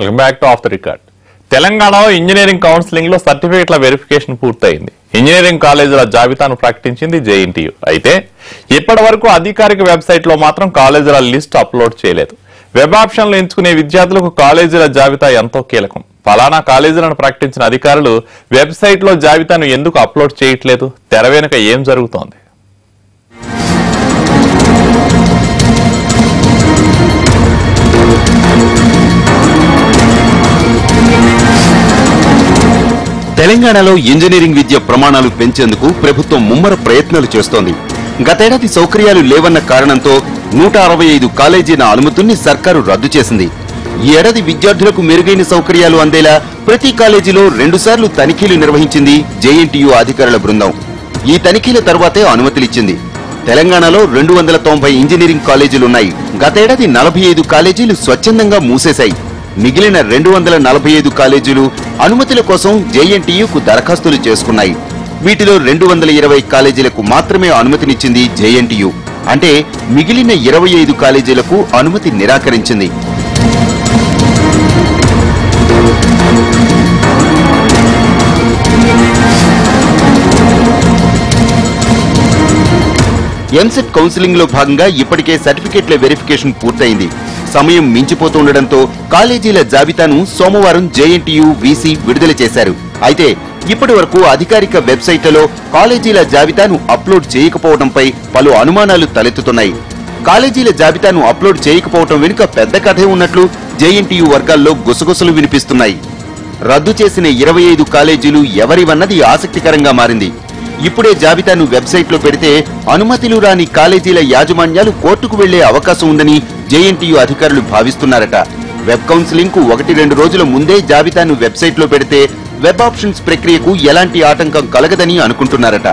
Welcome back to of the record. తెలంగాణలో engineering counselling లో సర్టిఫికేట్ల verification పూర్తయింది. ఇంజనీరింగ్ కాలేజీల జాబితాను ప్రకటించింది జేఎన్టీయూ. అయితే ఇప్పటి వరకు అధికారిక వెబ్సైట్ లో మాత్రం కాలేజీల లిస్ట్ అప్లోడ్ చేయలేదు. వెబ్ ఆప్షన్లు ఎంచుకునే విద్యార్థులకు కాలేజీల జాబితా ఎంతో కీలకం. ఫలానా కాలేజీలను ప్రకటించిన అధికారులు వెబ్సైట్ లో జాబితాను ఎందుకు అప్లోడ్ చేయట్లేదు? తెర వెనుక ఏం జరుగుతోంది? తెలంగాణలో ఇంజనీరింగ్ విద్య ప్రమాణాలు పెంచేందుకు ప్రభుత్వం ముమ్మర ప్రయత్నాలు చేస్తోంది. గతేడాది సౌకర్యాలు లేవన్న కారణంతో 165 కాలేజీల అనుమతుల్ని సర్కారు రద్దు చేసింది. ఈ ఏడాది విద్యార్థులకు మెరుగైన సౌకర్యాలు అందేలా ప్రతి కాలేజీలో 2 సార్లు తనిఖీలు నిర్వహించింది జేఎన్టీయూ అధికారుల బృందం. ఈ తనిఖీల తర్వాతే అనుమతులిచ్చింది. తెలంగాణలో 290 ఇంజనీరింగ్ కాలేజీలున్నాయి. గతేడాది 45 కాలేజీలు స్వచ్ఛందంగా మూసేశాయి. మిగిలిన 245 కాలేజీలు అనుమతుల కోసం జేఎన్టీయూకు దరఖాస్తులు చేసుకున్నాయి. వీటిలో 220 కాలేజీలకు మాత్రమే అనుమతినిచ్చింది జేఎన్టీయూ. అంటే మిగిలిన 25 కాలేజీలకు అనుమతి నిరాకరించింది. ఎంసెట్ కౌన్సిలింగ్ లో భాగంగా ఇప్పటికే సర్టిఫికేట్ల వెరిఫికేషన్ పూర్తయింది. సమయం మించిపోతుండటంతో కాలేజీల జాబితాను సోమవారం జేఎన్టీయూ వీసీ విడుదల చేశారు. అయితే ఇప్పటి వరకు అధికారిక వెబ్సైట్లలో కాలేజీల జాబితాను అప్లోడ్ చేయకపోవడంపై పలు అనుమానాలు తలెత్తుతున్నాయి. కాలేజీల జాబితాను అప్లోడ్ చేయకపోవడం వెనుక పెద్ద కథే ఉన్నట్లు జేఎన్టీయూ వర్గాల్లో గుసగుసలు వినిపిస్తున్నాయి. రద్దు చేసిన 25 కాలేజీలు ఎవరివన్నది ఆసక్తికరంగా మారింది. ఇప్పుడే జాబితాను వెబ్సైట్లో పెడితే అనుమతులు రాని కాలేజీల యాజమాన్యాలు కోర్టుకు వెళ్లే అవకాశం ఉందని జేఎన్టీయూ అధికారులు భావిస్తున్నారట. వెబ్ కౌన్సిలింగ్ కు 1-2 రోజుల ముందే జాబితాను వెబ్సైట్లో పెడితే వెబ్ ఆప్షన్స్ ప్రక్రియకు ఎలాంటి ఆటంకం కలగదని అనుకుంటున్నారట.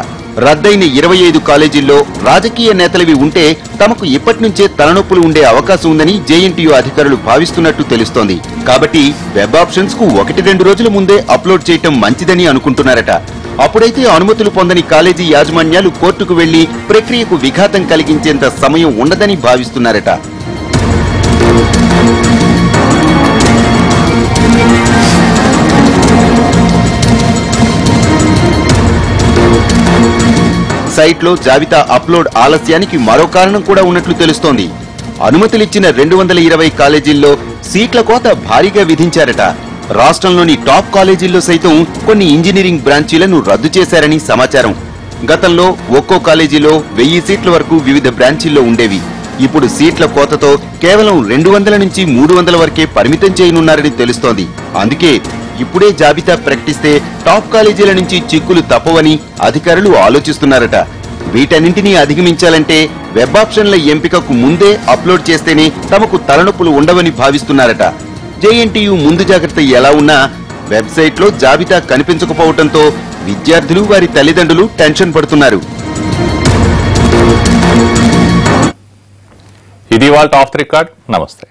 రద్దయిన 25 కాలేజీల్లో రాజకీయ నేతలవి ఉంటే తమకు ఇప్పటి నుంచే తలనొప్పులు ఉండే అవకాశం ఉందని జేఎన్టీయూ అధికారులు భావిస్తున్నట్టు తెలుస్తోంది. కాబట్టి వెబ్ ఆప్షన్స్ కు 1-2 రోజుల ముందే అప్లోడ్ చేయటం మంచిదని అనుకుంటున్నారట. అప్పుడైతే అనుమతులు పొందని కాలేజీ యాజమాన్యాలు కోర్టుకు వెళ్లి ప్రక్రియకు విఘాతం కలిగించేంత సమయం ఉండదని భావిస్తున్నారట. సైట్లో జాబితా అప్లోడ్ ఆలస్యానికి మరో కారణం కూడా ఉన్నట్లు తెలుస్తోంది. అనుమతులిచ్చిన 220 కాలేజీల్లో సీట్ల కోత భారీగా విధించారట. రాష్ట్రంలోని టాప్ కాలేజీల్లో సైతం కొన్ని ఇంజనీరింగ్ బ్రాంచీలను రద్దు చేశారని సమాచారం. గతంలో ఒక్కో కాలేజీలో 1000 సీట్ల వరకు వివిధ బ్రాంచీల్లో ఉండేవి. ఇప్పుడు సీట్ల కోతతో కేవలం 200 నుంచి 300 వరకే పరిమితం చేయనున్నారని తెలుస్తోంది. అందుకే ఇప్పుడే జాబితా ప్రకటిస్తే టాప్ కాలేజీల నుంచి చిక్కులు తప్పవని అధికారులు ఆలోచిస్తున్నారట. వీటన్నింటినీ అధిగమించాలంటే వెబ్ ఆప్షన్ల ఎంపికకు ముందే అప్లోడ్ చేస్తేనే తమకు తలనొప్పులు ఉండవని భావిస్తున్నారట. జేఎన్టీయూ ముందు జాగ్రత్త ఎలా ఉన్నా వెబ్సైట్లో జాబితా కనిపించకపోవడంతో విద్యార్థులు వారి తల్లిదండ్రులు టెన్షన్ పడుతున్నారు. ఇది వాల్ట్ ఆఫ్ ది రికార్డ్. నమస్తే.